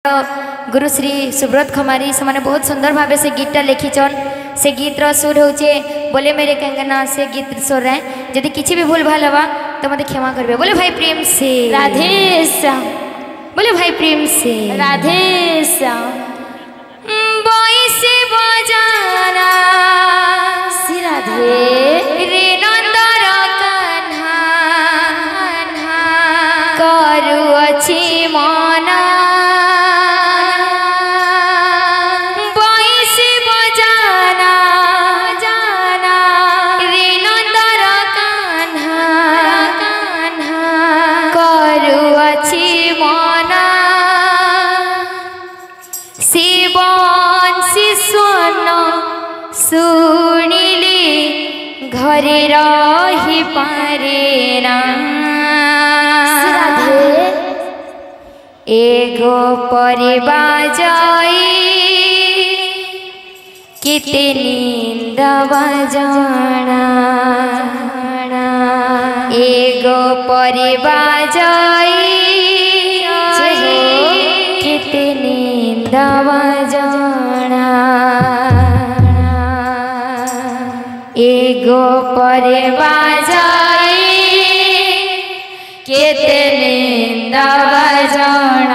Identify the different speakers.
Speaker 1: गुरुश्री सुब्रत खमारी से मैंने बहुत सुंदर भाव से गीतटा लिखिछन। से गीतर सुर होचे बोले मेरे कंगना से गीत सुर है। यदि किसी भी भूल भाल हवा तो मत क्षमा करबे। बोले भाई प्रेम से
Speaker 2: राधे श्याम।
Speaker 1: बोले भाई प्रेम से
Speaker 2: राधे श्याम।
Speaker 1: से बजाना
Speaker 2: श्री राधे
Speaker 1: रे नंदर कान्हा करू अछि मना सुनिली घरे रही पारे ना एगो परिवार जाई किते नींद बजाना एगो परिवार जाई किते नींद बजाना एगो परिवार जाई केते नींद बजाना।